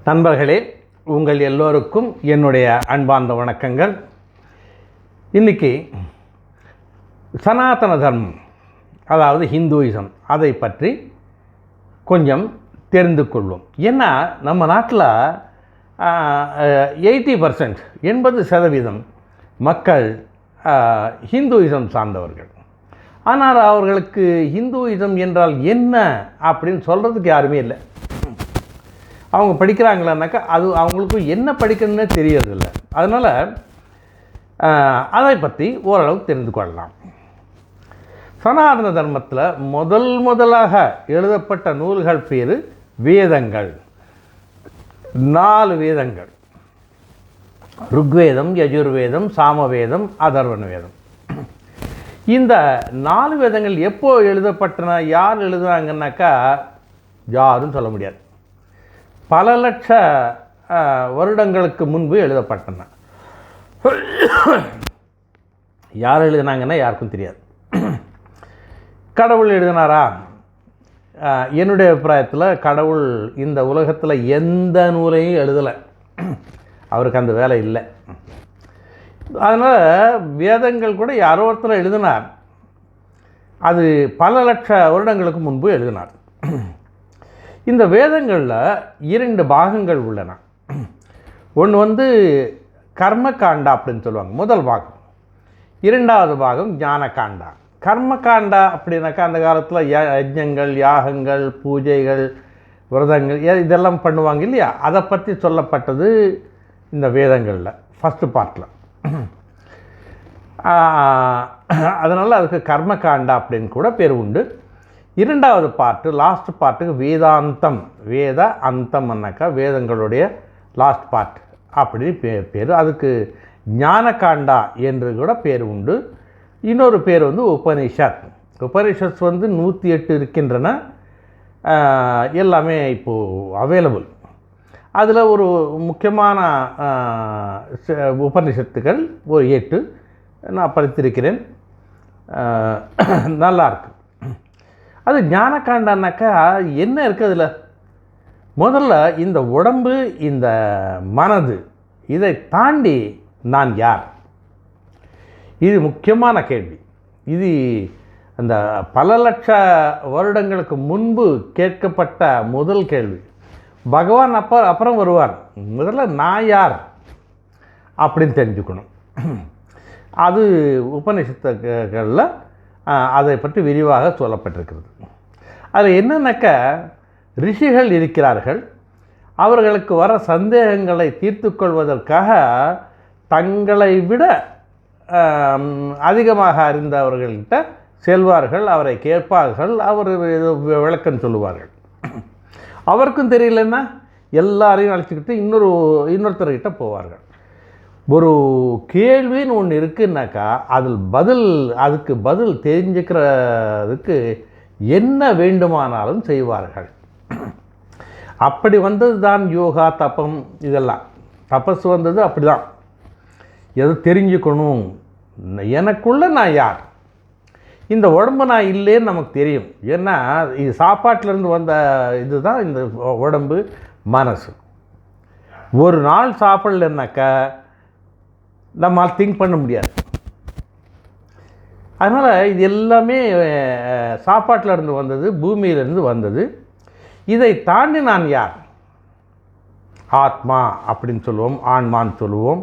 நண்பர்களே, உங்கள் எல்லோருக்கும் என்னுடைய அன்பார்ந்த வணக்கங்கள். இன்றைக்கி சனாதன தர்மம், அதாவது ஹிந்துயிசம், அதை பற்றி கொஞ்சம் தெரிந்து கொள்வோம். ஏன்னா நம்ம நாட்டில் 80% 80% மக்கள் ஹிந்துயிசம் சார்ந்தவர்கள். ஆனால் அவர்களுக்கு ஹிந்துயிசம் என்றால் என்ன அப்படின்னு சொல்கிறதுக்கு யாருமே இல்லை. அவங்க படிக்கிறாங்களான்னாக்கா அது அவங்களுக்கு என்ன படிக்கணும்னே தெரியறதில்ல. அதனால் அதை பற்றி ஓரளவு தெரிந்து கொள்ளலாம். சனாதன தர்மத்தில் முதலாக எழுதப்பட்ட நூல்கள் பேர் வேதங்கள். 4 வேதங்கள்: ருக்வேதம், யஜுர்வேதம், சாமவேதம், அதர்வண வேதம். இந்த 4 வேதங்கள் எப்போ எழுதப்பட்டன, யார் எழுதுனாங்கன்னாக்கா யாரும் சொல்ல முடியாது. பல லட்ச வருடங்களுக்கு முன்பு எழுதப்பட்டன. யார் எழுதினாங்கன்னா யாருக்கும் தெரியாது. கடவுள் எழுதினாரா? என்னுடைய அபிப்பிராயத்தில் கடவுள் இந்த உலகத்தில் எந்த நூலையும் எழுதலை. அவருக்கு அந்த வேலை இல்லை. அதனால் வேதங்கள் கூட யாரோ ஒருத்தர் எழுதினார். அது பல லட்ச வருடங்களுக்கு முன்பு எழுதினார். இந்த வேதங்களில் 2 பாகங்கள் உள்ளன. ஒன்று கர்மகாண்டா அப்படின்னு சொல்லுவாங்க, முதல் பாகம். 2வது பாகம் ஞானகாண்டா. கர்மகாண்டா அப்படின்னாக்கா அந்த காலத்தில் யஜ்ஞங்கள், யாகங்கள், பூஜைகள், விரதங்கள் இதெல்லாம் பண்ணுவாங்க இல்லையா, அதை பற்றி சொல்லப்பட்டது இந்த வேதங்களில் ஃபஸ்ட்டு பார்ட்டில். அதனால் அதுக்கு கர்மகாண்டா அப்படின்னு கூட பேர் உண்டு. 2வது பார்ட்டு, லாஸ்ட் பார்ட்டுக்கு வேதாந்தம். வேத அந்தம்னாக்கா வேதங்களுடைய லாஸ்ட் பார்ட் அப்படி பேர். அதுக்கு ஞானகாண்டா என்று கூட பேர் உண்டு. இன்னொரு பேர் உபனிஷத். உபனிஷத் 108 இருக்கின்றன. எல்லாமே இப்போது அவைலபிள். அதில் ஒரு முக்கியமான உபனிஷத்துக்கள் ஒரு 8 நான் படித்திருக்கிறேன். நல்லாயிருக்கு. அது ஞானகாண்டானாக்கா என்ன இருக்குது அதில்? முதல்ல இந்த உடம்பு, இந்த மனது, இதை தாண்டி நான் யார்? இது முக்கியமான கேள்வி. இது அந்த பல லட்ச வருடங்களுக்கு முன்பு கேட்கப்பட்ட முதல் கேள்வி. பகவான் அப்புறம் வருவார். முதல்ல நான் யார் அப்படின்னு தெரிஞ்சுக்கணும். அது உபநிஷத்துகளில் அதை பற்றி விரிவாக சொல்லப்பட்டிருக்கிறது. அதில் என்னன்னாக்கா, ரிஷிகள் இருக்கிறார்கள். அவர்களுக்கு வர சந்தேகங்களை தீர்த்து கொள்வதற்காக தங்களை விட அதிகமாக அறிந்தவர்கள்கிட்ட செல்வார்கள், அவரை கேட்பார்கள், அவர் விளக்கம் சொல்லுவார்கள். அவருக்கும் தெரியலன்னா எல்லாரையும் அழைச்சிக்கிட்டு இன்னொருத்தர்கிட்ட போவார்கள். ஒரு கேள்வின்னு ஒன்று இருக்குன்னாக்கா அதுக்கு பதில் தெரிஞ்சுக்கிறதுக்கு என்ன வேண்டுமானாலும் செய்வார்கள். அப்படி வந்தது தான் யோகா, தபம். இதெல்லாம் தபஸ் வந்தது அப்படி தான். எது தெரிஞ்சுக்கணும், எனக்குள்ள நான் யார், இந்த உடம்பு நான் இல்லைன்னு நமக்கு தெரியும். ஏன்னா இது சாப்பாட்டிலேருந்து வந்த இதுதான் இந்த உடம்பு, மனசு. ஒரு நாள் சாப்பிடலன்னாக்கா நம்மால் திங்க் பண்ண முடியாது. அதனால் இது எல்லாமே சாப்பாட்டில் இருந்து வந்தது, பூமியிலிருந்து வந்தது. இதை தாண்டி நான் யார்? ஆத்மா அப்படின்னு சொல்லுவோம், ஆன்மான்னு சொல்லுவோம்.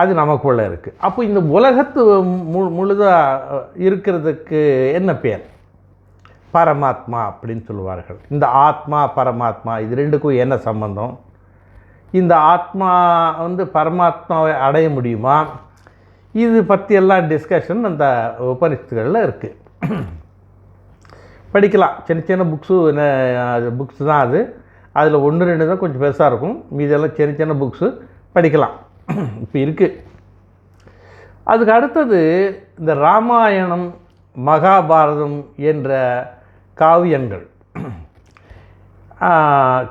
அது நமக்குள்ளே இருக்குது. அப்போ இந்த உலகத்து முழுதாக இருக்கிறதுக்கு என்ன பேர்? பரமாத்மா அப்படின்னு சொல்லுவார்கள். இந்த ஆத்மா, பரமாத்மா, இது ரெண்டுக்கும் என்ன சம்பந்தம்? இந்த ஆத்மா பரமாத்மாவை அடைய முடியுமா? இது பற்றியெல்லாம் டிஸ்கஷன் அந்த உபனிஷத்துகளில் இருக்குது. படிக்கலாம். சின்ன புக்ஸு தான் அது. அதில் 1-2 தான் கொஞ்சம் பெருசாக இருக்கும். மீதெல்லாம் சின்ன புக்ஸு படிக்கலாம். இப்போ இருக்குது. அதுக்கு அடுத்தது இந்த ராமாயணம், மகாபாரதம் என்ற காவியங்கள்.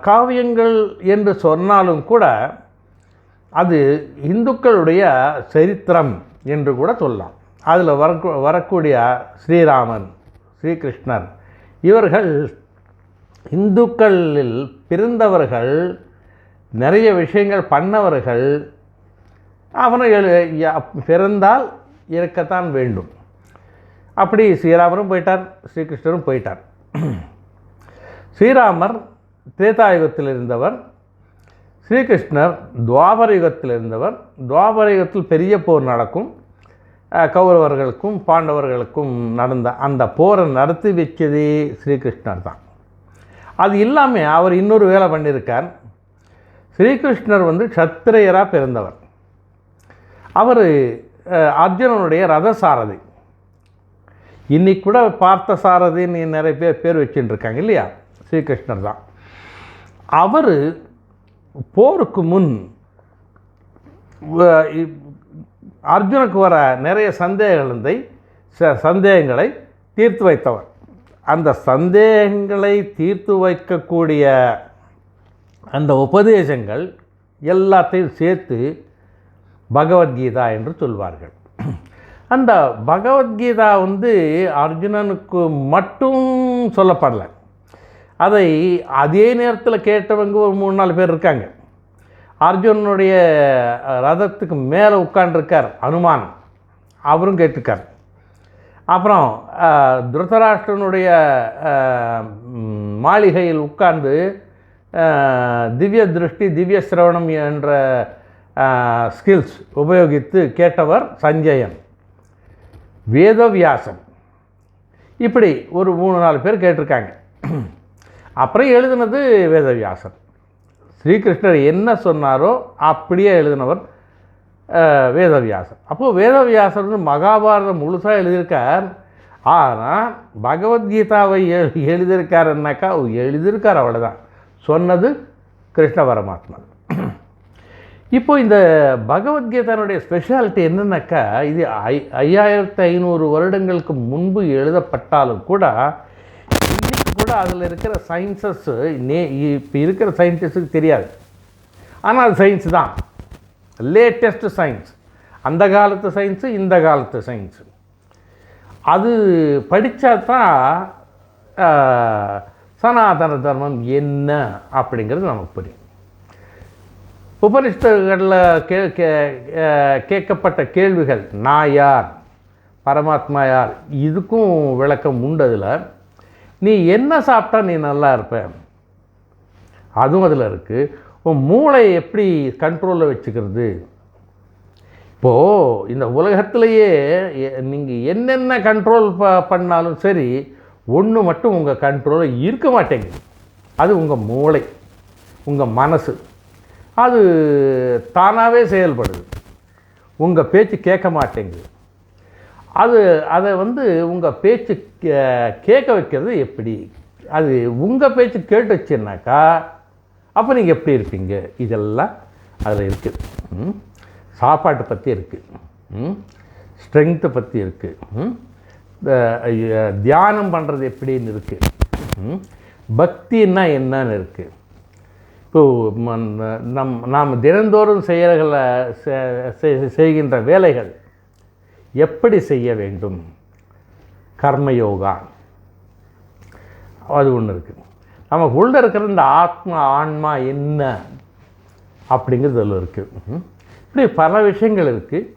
காவியங்கள் என்று சொன்னாலும் கூட அது இந்துக்களுடைய சரித்திரம் என்று கூட சொல்லலாம். அதில் வரக்கூடிய ஸ்ரீராமன், ஸ்ரீகிருஷ்ணர், இவர்கள் இந்துக்களில் பிறந்தவர்கள் நிறைய விஷயங்கள் பண்ணவர்கள் அவனை பிறந்தால் இருக்கத்தான் வேண்டும். அப்படி ஸ்ரீராமரும் போயிட்டார், ஸ்ரீகிருஷ்ணரும் போயிட்டார். ஸ்ரீராமர் திரேதாயுகத்தில் இருந்தவர், ஸ்ரீகிருஷ்ணர் துவாபர யுகத்தில் இருந்தவர். துவாபர யுகத்தில் பெரிய போர் நடக்கும். கௌரவர்களுக்கும் பாண்டவர்களுக்கும் நடந்த அந்த போரை நடத்தி வச்சதே ஸ்ரீகிருஷ்ணர் தான். அது இல்லாமல் அவர் இன்னொரு வேலை பண்ணியிருக்கார். ஸ்ரீகிருஷ்ணர் க்ஷத்திரியராக பிறந்தவர். அவர் அர்ஜுனனுடைய ரதசாரதி. இன்னைக்கு கூட பார்த்த சாரதின்னு நிறைய பேர் வச்சுட்டுருக்காங்க இல்லையா, ஸ்ரீகிருஷ்ணர் தான். அவர் போருக்கு முன் அர்ஜுனுக்கு வர நிறைய சந்தேகங்களை தீர்த்து வைத்தவர். அந்த சந்தேகங்களை தீர்த்து வைக்கக்கூடிய அந்த உபதேசங்கள் எல்லாத்தையும் சேர்த்து பகவத்கீதா என்று சொல்வார்கள். அந்த பகவத்கீதா அர்ஜுனனுக்கு மட்டும் சொல்லப்படலை. அதை அதே நேரத்தில் கேட்டவங்க ஒரு 3-4 பேர் இருக்காங்க. அர்ஜுனனுடைய ரதத்துக்கு மேலே உட்காண்டிருக்கார் அனுமான், அவரும் கேட்டிருக்கார். அப்புறம் திருதராஷ்டிரனுடைய மாளிகையில் உட்கார்ந்து திவ்ய திருஷ்டி திவ்ய சிரவணம் என்ற ஸ்கில்ஸ் உபயோகித்து கேட்டவர் சஞ்சயன். வேதவியாசன், இப்படி ஒரு 3-4 பேர் கேட்டிருக்காங்க. அப்புறம் எழுதினது வேதவியாசன். ஸ்ரீகிருஷ்ணர் என்ன சொன்னாரோ அப்படியே எழுதினவர் வேதவியாசர். அப்போது வேதவியாசர் மகாபாரதம் முழுசாக எழுதியிருக்கார். ஆனால் பகவத்கீதாவை எழுதியிருக்காருன்னாக்கா எழுதியிருக்கார், அவ்வளோதான். சொன்னது கிருஷ்ண பரமாத்மா. இப்போ இந்த பகவத்கீதானுடைய ஸ்பெஷாலிட்டி என்னன்னாக்கா, இது 5500 வருடங்களுக்கு முன்பு எழுதப்பட்டாலும் கூட இன்றைக்கி கூட அதில் இருக்கிற சயின்சஸ் இப்போ இருக்கிற சயின்டிஸ்டுக்கு தெரியாது. ஆனால் அது சயின்ஸ் தான், லேட்டஸ்ட் சயின்ஸ். அந்த காலத்து சயின்ஸு, இந்த காலத்து சயின்ஸு. அது படித்தா தான் சனாதன தர்மம் என்ன அப்படிங்கிறது நமக்கு புரியும். உபனிஷத்துகளில் கேட்கப்பட்ட கேள்விகள், நான் யார், பரமாத்மா யார், இதுக்கும் விளக்கம் உண்டதில். நீ என்ன சாப்பிட்டா நீ நல்லா இருப்ப, அதுவும் அதில் இருக்குது. உன் மூளை எப்படி கண்ட்ரோலில் வச்சுக்கிறது. இப்போது இந்த உலகத்திலேயே நீங்கள் என்னென்ன கண்ட்ரோல் பண்ணாலும் சரி, ஒன்று மட்டும் உங்கள் கண்ட்ரோலில் இருக்க மாட்டேங்குது. அது உங்கள் மூளை, உங்கள் மனசு. அது தானாகவே செயல்படுது, உங்கள் பேச்சு கேட்க மாட்டேங்குது. அதை உங்கள் பேச்சு கேட்க வைக்கிறது எப்படி? அது உங்கள் பேச்சு கேட்டு வச்சுன்னாக்கா அப்போ நீங்கள் எப்படி இருப்பீங்க? இதெல்லாம் அதில் இருக்குது. சாப்பாட்டை பற்றி இருக்குது, ஸ்ட்ரென்த்தை பற்றி இருக்குது, தியானம் பண்ணுறது எப்படின்னு இருக்குது, பக்தின்னா என்னன்னு இருக்குது. இப்போது நாம் தினந்தோறும் செய்கின்ற வேலைகள் எப்படி செய்ய வேண்டும், கர்மயோகா, அது ஒன்று இருக்குது. நமக்கு உள்ள இருக்கிற இந்த ஆன்மா என்ன அப்படிங்கிறது அதில் இருக்குது. இப்படி பல விஷயங்கள் இருக்குது.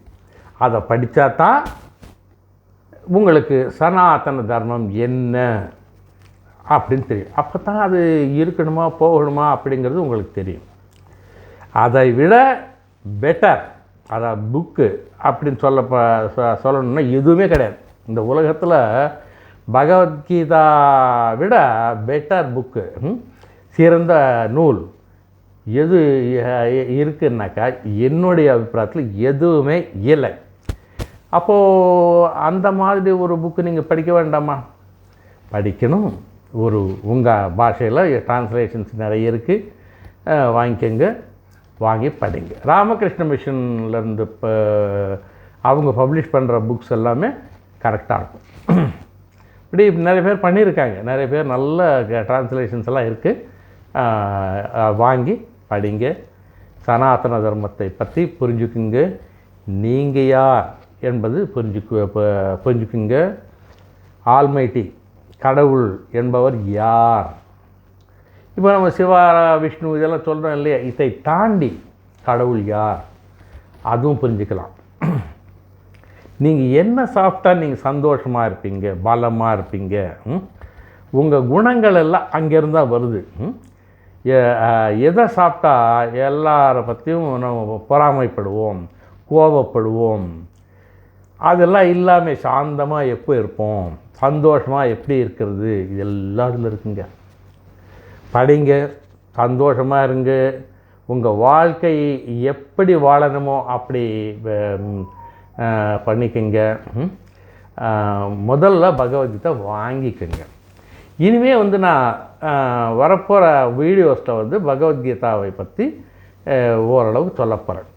அதை படித்தா தான் உங்களுக்கு சனாதன தர்மம் என்ன அப்படின்னு தெரியும். அப்போ தான் அது இருக்கணுமா போகணுமா அப்படிங்கிறது உங்களுக்கு தெரியும். அதை விட பெட்டர், அதான் புக்கு அப்படின்னு சொல்லணும்னா எதுவுமே கிடையாது இந்த உலகத்தில். பகவத்கீதா விட பெட்டர் புக்கு, சிறந்த நூல் எது இருக்குன்னாக்கா என்னுடைய அபிப்பிராயத்தில் எதுவுமே இல்லை. அப்போது அந்த மாதிரி ஒரு புக்கு நீங்கள் படிக்க வேண்டாமா? படிக்கணும். ஒரு உங்கள் பாஷையில் டிரான்ஸ்லேஷன்ஸ் நிறைய இருக்குது, வாங்கிக்கோங்க, வாங்கி படிங்க. ராமகிருஷ்ண மிஷன்லேருந்து இப்போ அவங்க பப்ளிஷ் பண்ணுற புக்ஸ் எல்லாமே கரெக்டாக இருக்கும். இப்படி நிறைய பேர் பண்ணியிருக்காங்க, நிறைய பேர் நல்ல டிரான்ஸ்லேஷன்ஸ் எல்லாம் இருக்குது. வாங்கி படிங்க. சனாதன தர்மத்தை பற்றி புரிஞ்சுக்குங்க. நீங்கள் யார் என்பது புரிஞ்சுக்குங்க. ஆல்மைட்டி கடவுள் என்பவர் யார், இப்போ நம்ம சிவா விஷ்ணு இதெல்லாம் சொல்கிறோம் இல்லையா, இதை தாண்டி கடவுள் யார் அதுவும் புரிஞ்சுக்கலாம். நீங்கள் என்ன சாப்பிட்டா நீங்கள் சந்தோஷமாக இருப்பீங்க, பலமாக இருப்பீங்க, உங்கள் குணங்கள் எல்லாம் அங்கேருந்து தான் வருது. எதை சாப்பிட்டா எல்லாரை பற்றியும் நம்ம பொறாமைப்படுவோம், கோபப்படுவோம், அதெல்லாம் இல்லாமல் சாந்தமாக எப்போ இருப்போம், சந்தோஷமாக எப்படி இருக்கிறது, இதெல்லாம் அதில் இருக்குங்க. படிங்க, சந்தோஷமாக இருங்க, உங்கள் வாழ்க்கை எப்படி வாழணுமோ அப்படி பண்ணிக்கங்க. முதல்ல பகவத்கீதை வாங்கிக்கோங்க. இனிமேல் வந்து நான் வரப்போகிற வீடியோஸில் பகவத்கீதாவை பற்றி ஓரளவுக்கு சொல்ல போகிறேன்.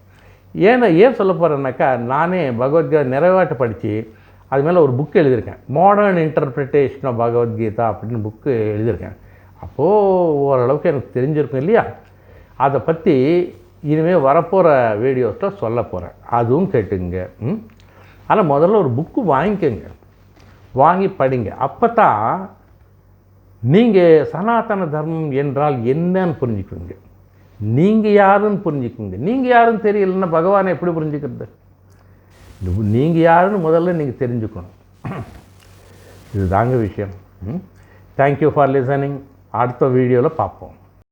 ஏன் சொல்ல போகிறேன்னாக்கா, நானே பகவத்கீதா நிறைவாட்டு படித்து அது மேலே ஒரு புக்கு எழுதியிருக்கேன். மாடர்ன் இன்டர்பிரிட்டேஷன் ஆஃப் பகவத்கீதா அப்படின்னு புக்கு எழுதியிருக்கேன். அப்போது ஓரளவுக்கு எனக்கு தெரிஞ்சிருக்கும் இல்லையா, அதை பற்றி இனிமேல் வரப்போகிற வீடியோஸில் சொல்ல போகிறேன். அதுவும் கேட்டுங்க. ஆனால் முதல்ல ஒரு புக்கு வாங்கிக்கோங்க, வாங்கி படிங்க. அப்போ தான் நீங்கள் சனாதன தர்மம் என்றால் என்னன்னு புரிஞ்சுக்குவீங்க, நீங்கள் யாருன்னு புரிஞ்சுக்குவீங்க. நீங்கள் யாருன்னு தெரியலன்னா பகவானை எப்படி புரிஞ்சுக்கிறது? நீங்கள் யாருன்னு முதல்ல நீங்கள் தெரிஞ்சுக்கணும். இதுதாங்க விஷயம். Thank you for listening. அடுத்த வீடியோவில் பார்ப்போம்.